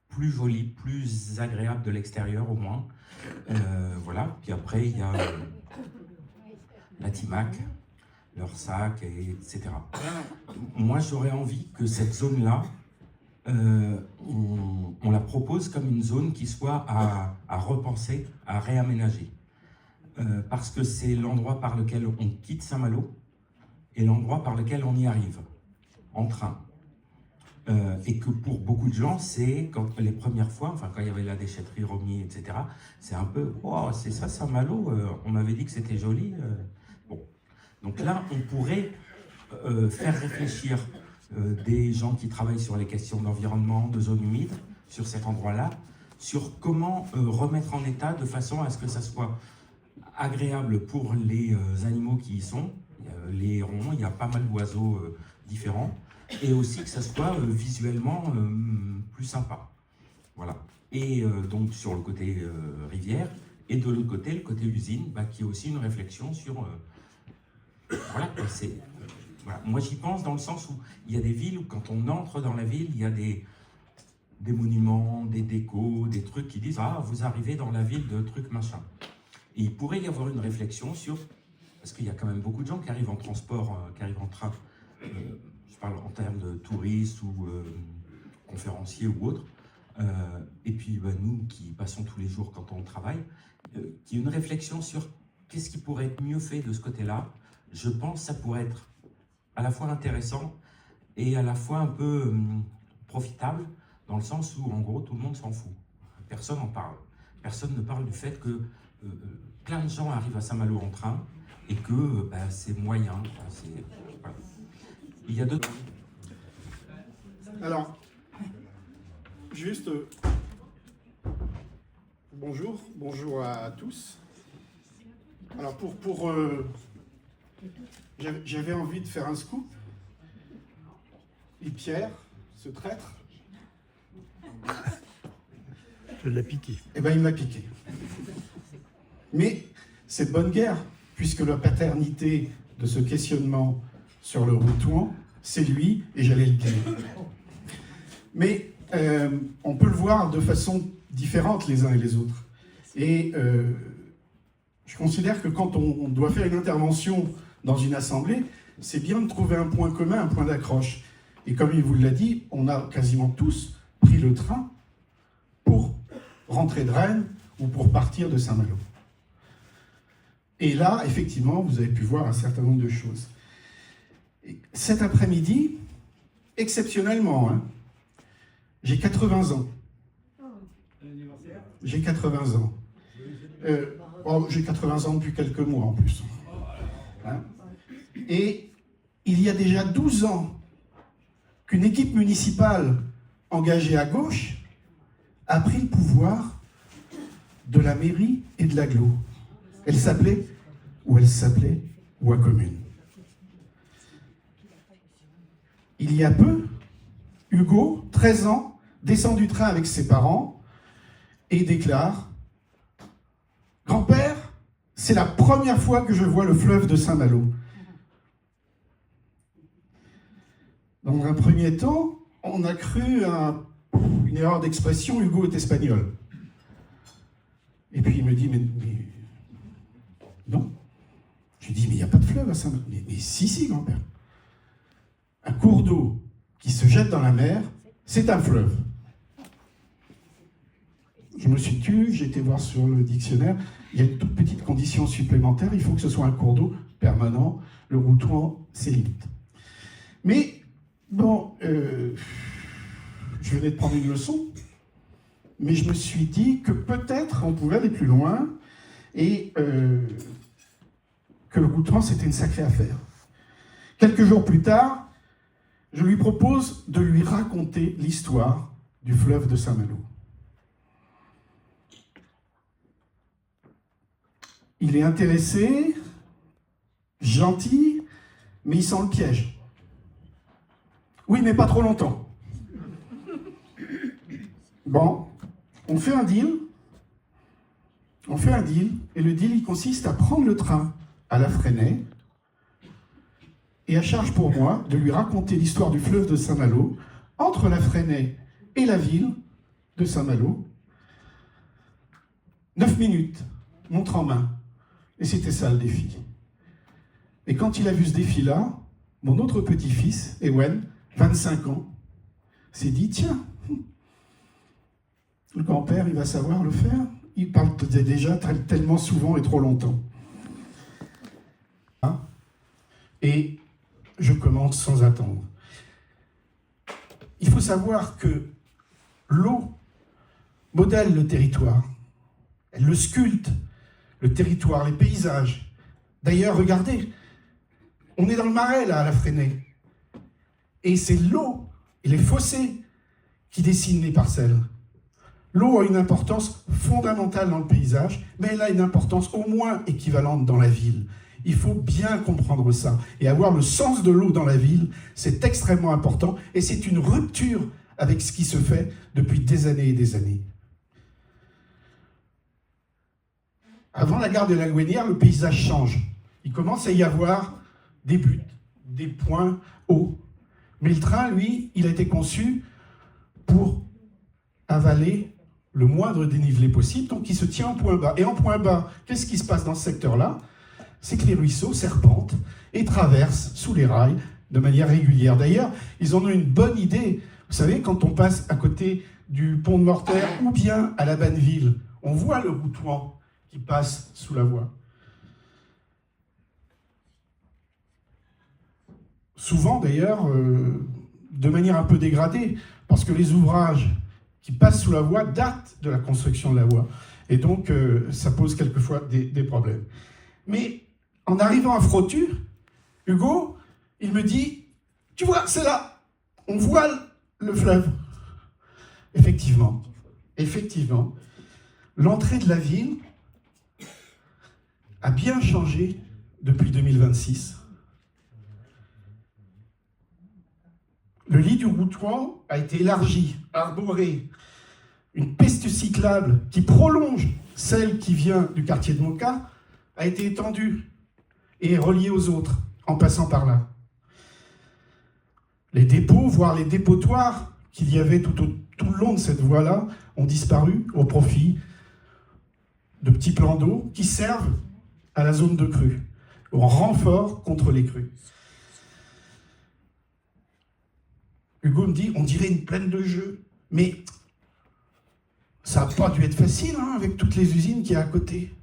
plus joli, plus agréable de l'extérieur au moins. Voilà. Puis après, il y a la Timac. leurs sacs, etc. Moi, j'aurais envie que cette zone-là, on la propose comme une zone qui soit à repenser, à réaménager. Parce que c'est l'endroit par lequel on quitte Saint-Malo et l'endroit par lequel on y arrive, en train. Et que pour beaucoup de gens, c'est quand les premières fois, enfin quand il y avait la déchetterie Romier, etc., c'est un peu « Oh, c'est ça Saint-Malo, on m'avait dit que c'était joli. » Bon. Donc là, on pourrait faire réfléchir des gens qui travaillent sur les questions d'environnement, de zones humides, sur cet endroit-là, sur comment remettre en état de façon à ce que ça soit agréable pour les animaux qui y sont, les hérons, il y a pas mal d'oiseaux différents, et aussi que ça soit visuellement plus sympa. Voilà. Et donc sur le côté rivière, et de l'autre côté, le côté usine, qui est aussi une réflexion sur... voilà, c'est... Voilà. Moi j'y pense dans le sens où il y a des villes où quand on entre dans la ville, il y a des monuments, des décos, des trucs qui disent « Ah, vous arrivez dans la ville de trucs machin ». Et il pourrait y avoir une réflexion sur... Parce qu'il y a quand même beaucoup de gens qui arrivent en transport, qui arrivent en train, je parle en termes de touristes ou conférenciers ou autres, et puis nous qui passons tous les jours quand on travaille, qu'il y ait une réflexion sur qu'est-ce qui pourrait être mieux fait de ce côté-là. Je pense que ça pourrait être à la fois intéressant et à la fois un peu profitable, dans le sens où en gros tout le monde s'en fout. Personne n'en parle. Personne ne parle du fait que plein de gens arrivent à Saint-Malo en train et que c'est moyen. Voilà. Il y a d'autres... Alors, juste... bonjour à tous. Alors j'avais envie de faire un scoop. Et Pierre, ce traître... Je l'ai piqué. Eh bien, il m'a piqué. Mais c'est de bonne guerre, puisque la paternité de ce questionnement sur le routouan, c'est lui, et j'allais le dire. Mais on peut le voir de façon différente les uns et les autres. Et je considère que quand on doit faire une intervention dans une assemblée, c'est bien de trouver un point commun, un point d'accroche. Et comme il vous l'a dit, on a quasiment tous pris le train pour rentrer de Rennes ou pour partir de Saint-Malo. Et là, effectivement, vous avez pu voir un certain nombre de choses. Et cet après-midi, exceptionnellement, j'ai 80 ans. J'ai 80 ans. J'ai 80 ans depuis quelques mois en plus. Et il y a déjà 12 ans qu'une équipe municipale engagée à gauche a pris le pouvoir de la mairie et de l'agglo. Elle s'appelait Wacommune. Il y a peu, Hugo, 13 ans, descend du train avec ses parents et déclare « Grand-père, c'est la première fois que je vois le fleuve de Saint-Malo. » Dans un premier temps, on a cru à une erreur d'expression, Hugo est espagnol. Et puis il me dit, mais non. Je lui dis, mais il n'y a pas de fleuve à Saint-Malo. Mais si, grand-père. Un cours d'eau qui se jette dans la mer, c'est un fleuve. Je me suis tue, j'ai été voir sur le dictionnaire, il y a une toute petite condition supplémentaire, il faut que ce soit un cours d'eau permanent, le routouan, c'est limite. Mais, bon, je venais de prendre une leçon, mais je me suis dit que peut-être on pouvait aller plus loin et que le routouan, c'était une sacrée affaire. Quelques jours plus tard, je lui propose de lui raconter l'histoire du fleuve de Saint-Malo. Il est intéressé, gentil, mais il sent le piège. Oui, mais pas trop longtemps. Bon, on fait un deal, et le deal, il consiste à prendre le train à La Fresnaye, et à charge pour moi de lui raconter l'histoire du fleuve de Saint-Malo, entre La Fresnaye et la ville de Saint-Malo. 9 minutes, montre en main. Et c'était ça le défi. Et quand il a vu ce défi-là, mon autre petit-fils, Ewen, 25 ans, s'est dit, tiens, le grand-père, il va savoir le faire. Il parle déjà tellement souvent et trop longtemps. Et je commence sans attendre. Il faut savoir que l'eau modèle le territoire. Elle le sculpte, le territoire, les paysages. D'ailleurs, regardez, on est dans le Marais, là, à la Fresnay. Et c'est l'eau et les fossés qui dessinent les parcelles. L'eau a une importance fondamentale dans le paysage, mais elle a une importance au moins équivalente dans la ville. Il faut bien comprendre ça. Et avoir le sens de l'eau dans la ville, c'est extrêmement important. Et c'est une rupture avec ce qui se fait depuis des années et des années. Avant la gare de la Gouenière, le paysage change. Il commence à y avoir des buts, des points hauts. Mais le train, lui, il a été conçu pour avaler le moindre dénivelé possible, donc il se tient en point bas. Et en point bas, qu'est-ce qui se passe dans ce secteur-là? C'est que les ruisseaux serpentent et traversent sous les rails de manière régulière. D'ailleurs, ils en ont une bonne idée. Vous savez, quand on passe à côté du pont de Mortaire ou bien à la Banneville, on voit le Routouan qui passe sous la voie. Souvent, d'ailleurs, de manière un peu dégradée, parce que les ouvrages qui passent sous la voie datent de la construction de la voie. Et donc, ça pose quelquefois des problèmes. Mais en arrivant à Frottu, Hugo, il me dit, tu vois, c'est là, on voit le fleuve. Effectivement, l'entrée de la ville a bien changé depuis 2026. Le lit du Routouan a été élargi, arboré. Une piste cyclable qui prolonge celle qui vient du quartier de Moka a été étendue et reliée aux autres en passant par là. Les dépôts, voire les dépotoirs qu'il y avait tout le long de cette voie-là, ont disparu au profit de petits plans d'eau qui servent à la zone de crue, en renfort contre les crues. Hugo me dit, on dirait une plaine de jeu, mais ça n'a pas dû être facile hein, avec toutes les usines qu'il y a à côté.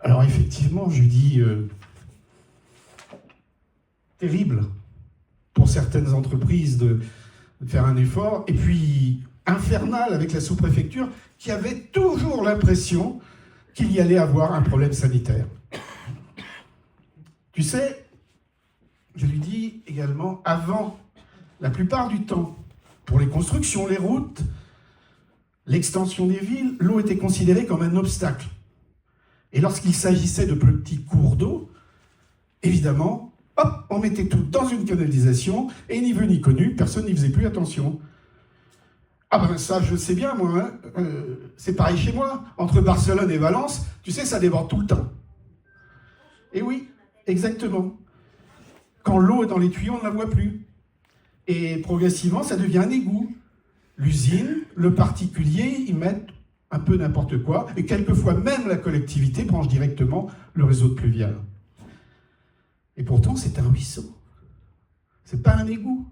Alors effectivement, je lui dis, terrible pour certaines entreprises de faire un effort, et puis infernal avec la sous-préfecture qui avait toujours l'impression qu'il y allait avoir un problème sanitaire. Tu sais, je lui dis également, avant, la plupart du temps, pour les constructions, les routes, l'extension des villes, l'eau était considérée comme un obstacle. Et lorsqu'il s'agissait de petits cours d'eau, évidemment, hop, on mettait tout dans une canalisation, et ni vu ni connu, personne n'y faisait plus attention. Ah ben ça, je sais bien, moi, hein. C'est pareil chez moi. Entre Barcelone et Valence, tu sais, ça déborde tout le temps. Et oui, exactement. Quand l'eau est dans les tuyaux, on ne la voit plus. Et progressivement, ça devient un égout. L'usine, le particulier, ils mettent un peu n'importe quoi, et quelquefois même la collectivité branche directement le réseau de pluvial. Et pourtant, c'est un ruisseau. C'est pas un égout.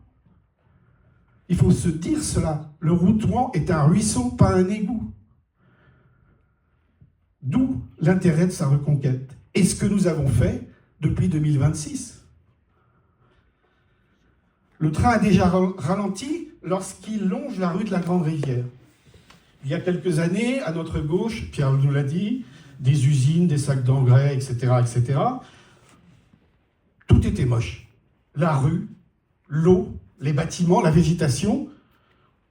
Il faut se dire cela. Le Routouan est un ruisseau, pas un égout. D'où l'intérêt de sa reconquête. Et ce que nous avons fait depuis 2026. Le train a déjà ralenti lorsqu'il longe la rue de la Grande Rivière. Il y a quelques années, à notre gauche, Pierre nous l'a dit, des usines, des sacs d'engrais, etc., etc. Tout était moche. La rue, l'eau, les bâtiments, la végétation,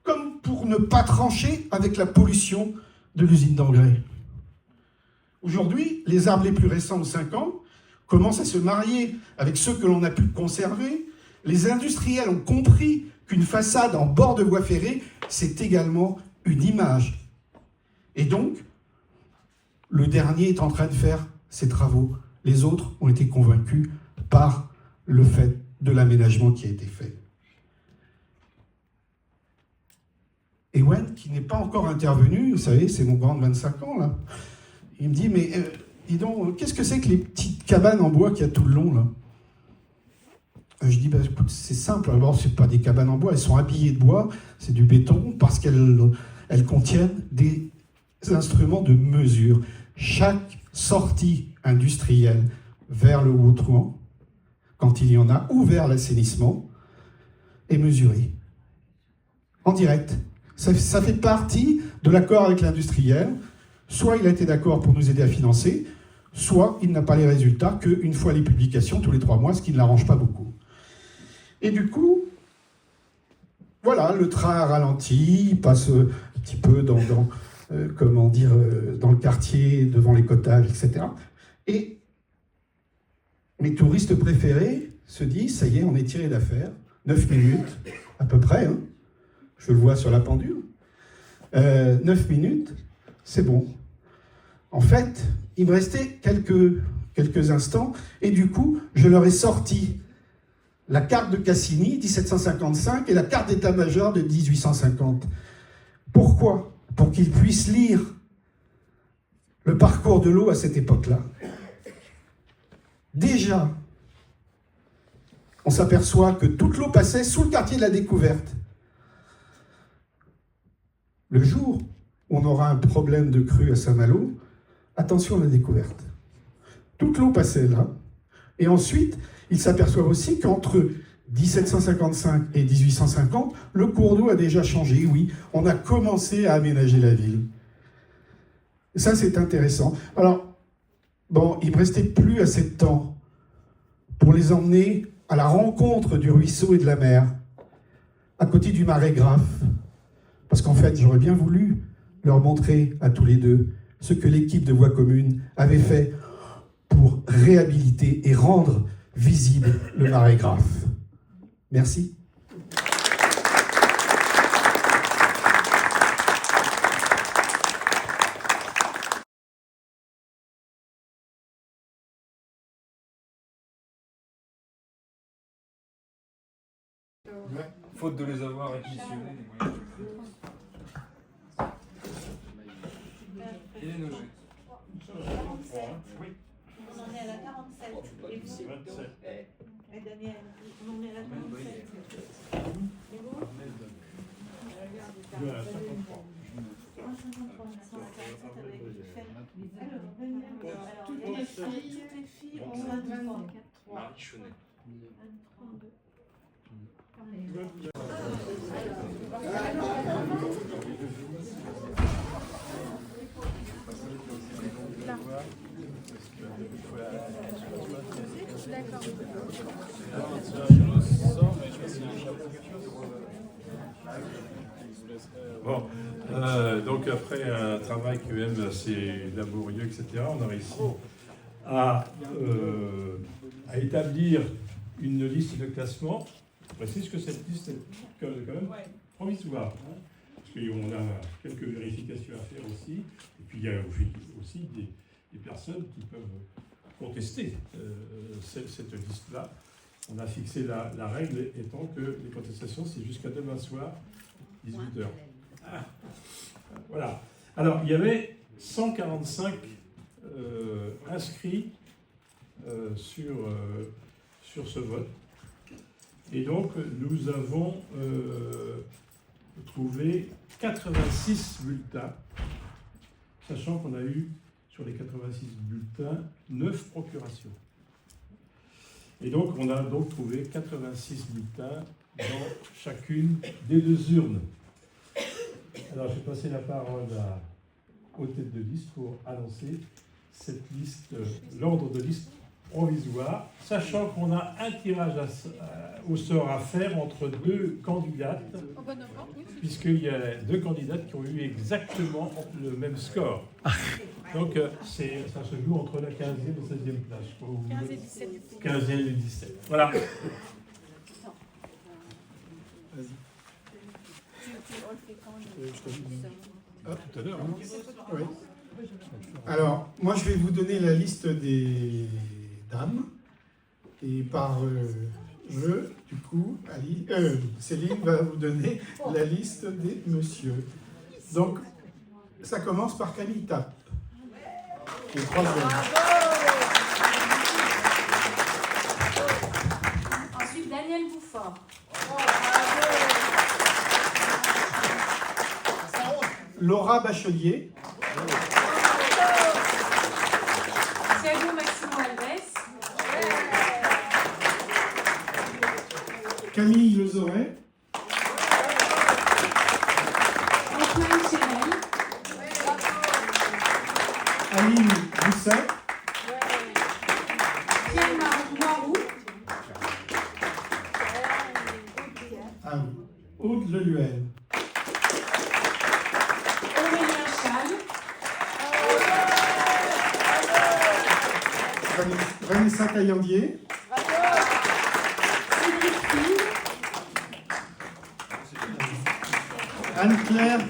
comme pour ne pas trancher avec la pollution de l'usine d'engrais. Aujourd'hui, les arbres les plus récents de 5 ans commencent à se marier avec ceux que l'on a pu conserver. Les industriels ont compris qu'une façade en bord de voie ferrée, c'est également une image. Et donc, le dernier est en train de faire ses travaux. Les autres ont été convaincus par le fait de l'aménagement qui a été fait. Ewen, qui n'est pas encore intervenu, vous savez, c'est mon grand de 25 ans, là, il me dit, mais dis donc, qu'est-ce que c'est que les petites cabanes en bois qu'il y a tout le long, là? Je dis, bah, écoute, c'est simple. Alors, c'est pas des cabanes en bois, elles sont habillées de bois, c'est du béton, parce qu'elles contiennent des instruments de mesure. Chaque sortie industrielle vers le haut toit, quand il y en a, ou vers l'assainissement, est mesurée. En direct. Ça fait partie de l'accord avec l'industriel. Soit il a été d'accord pour nous aider à financer, soit il n'a pas les résultats qu'une fois les publications, tous les 3 mois, ce qui ne l'arrange pas beaucoup. Et du coup, voilà, le train a ralenti, il passe un petit peu dans le quartier, devant les cottages, etc. Et mes touristes préférés se disent, ça y est, on est tiré d'affaire, 9 minutes, à peu près, hein. Je le vois sur la pendule. 9 minutes, c'est bon. En fait, il me restait quelques instants, et du coup, je leur ai sorti la carte de Cassini, 1755, et la carte d'état-major de 1850. Pourquoi? Pour qu'ils puissent lire le parcours de l'eau à cette époque-là. Déjà, on s'aperçoit que toute l'eau passait sous le quartier de la Découverte. Le jour où on aura un problème de crue à Saint-Malo, attention à la Découverte. Toute l'eau passait là. Et ensuite, ils s'aperçoivent aussi qu'entre 1755 et 1850, le cours d'eau a déjà changé. Oui, on a commencé à aménager la ville. Et ça, c'est intéressant. Alors, bon, il ne me restait plus assez de temps pour les emmener à la rencontre du ruisseau et de la mer, à côté du marais Graff. Parce qu'en fait, j'aurais bien voulu leur montrer à tous les deux ce que l'équipe de Voies communes avait fait pour réhabiliter et rendre visible le marais Graff. Merci. Faute de les avoir réquisitionnés. Il est logé. Oui. On en est à la 47. Et vous 27. Et Daniel, on en est à la 47. Et vous Je vais à la 53. Alors, les filles, on a 23. Marie Chenet. Bon, donc après un travail quand même assez laborieux, etc., on a réussi à établir une liste de classement. Je précise que cette liste est quand même provisoire, hein, parce qu'on a quelques vérifications à faire aussi, et puis il y a aussi des personnes qui peuvent contester cette liste-là. On a fixé la règle étant que les contestations, c'est jusqu'à demain soir, 18h. Ah, voilà. Alors, il y avait 145 inscrits sur ce vote. Et donc, nous avons trouvé 86 bulletins, sachant qu'on a eu, sur les 86 bulletins, 9 procurations. Et donc, on a donc trouvé 86 bulletins dans chacune des 2 urnes. Alors, je vais passer la parole aux têtes de liste pour annoncer cette liste, l'ordre de liste provisoire, sachant qu'on a un tirage au sort à faire entre 2 candidates, puisqu'il y a 2 candidates qui ont eu exactement le même score. Donc, ça se joue entre la 15e et 16e place. 15 et 17. 15e et 17. Voilà. Vas-y. Tout à l'heure. Hein. Oui. Alors, moi, je vais vous donner la liste des dames. Et par jeu, du coup, Céline va vous donner la liste des messieurs. Donc, ça commence par Camille Tapp. Et 3e. Ensuite, Daniel Bouffard. Laura Bachelier. Thiago Maximo Alves. Camille Lezoret. Antoine Chérel. Aline Rousset. Pierre Moirou. Ah oui. Aude Leluel. Aurélien Chal. Vanessa Taillandier. Cédric Fille. Anne-Claire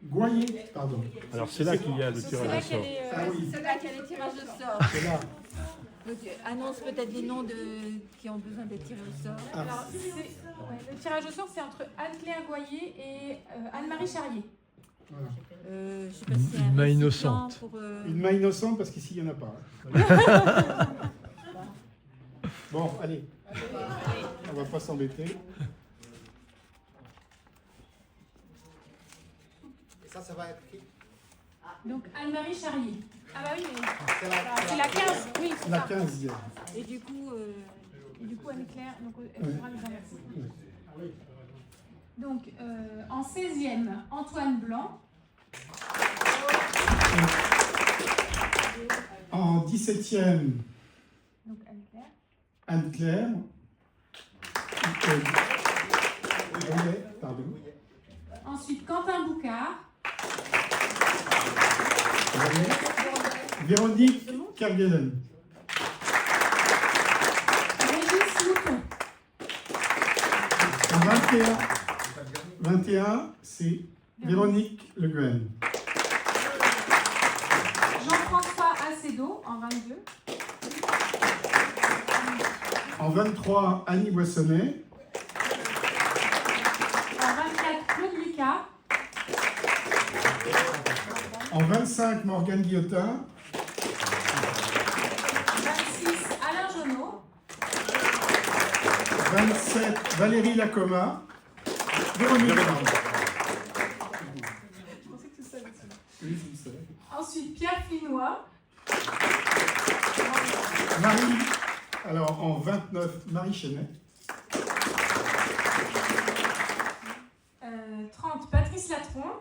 Goyer. Pardon. Alors c'est là qu'il y a le tirage au sort. Ah oui. C'est là qu'il y a les tirages au sort. C'est là. Donc, annonce peut-être les noms qui ont besoin d'être tirés au sort. Alors, le tirage au sort, c'est entre Anne-Claire Goyer et Anne-Marie Charrier. Voilà. Je sais pas si Une main innocente. Une main innocente parce qu'ici il n'y en a pas. Bon, allez. On va pas s'embêter. Ça va être qui? Donc Anne-Marie Charrier. Ah bah oui, mais C'est la 15, oui, c'est La ça. 15e. et du coup, Anne-Claire, donc elle fera les inverses. Donc en 16e, Antoine Blanc. En 17e, Donc Anne-Claire. Anne-Claire. Pardon. Ensuite, Quentin Boucard. Véronique Kerguelen. Régis Mouton. En 21, c'est Véronique Le Guen. Jean-François Acedo en 22. En 23, Annie Boissonnet. En 24, Claude Lucas. En 25, Morgane Guillotin. 26, Alain Jonot. 27, Valérie Lacoma. Véronique. Oui, je le savais. Ensuite, Pierre Flinois. Marie, alors en 29, Marie Chenet. 30, Patrice Latron.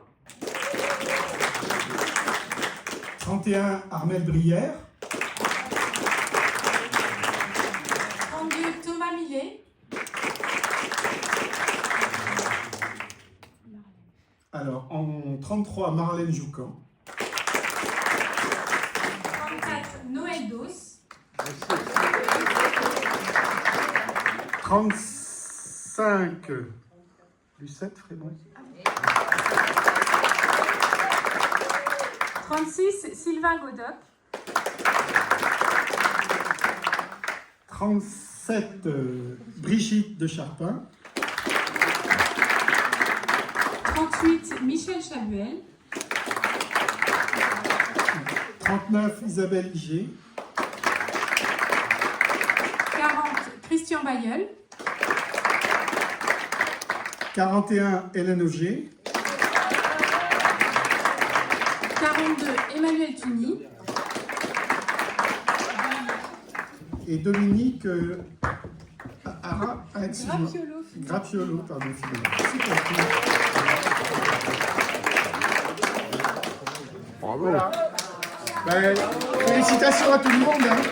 31, Armelle Brière. 32, Thomas Millet. Alors en 33, Marlène Joucan. 34, Noël Dos. 35, Lucette Frémont. 36, Sylvain Godoc. 37, Brigitte de Charpin. 38, Michel Chabuel. 39, Isabelle Ligier. 40, Christian Bayeul. 41, Hélène Augier. 42, Emmanuel Tuny. Et Dominique excuse-moi. Grappiolo. Pardon, Bravo. voilà. Ben, félicitations à tout le monde. Hein.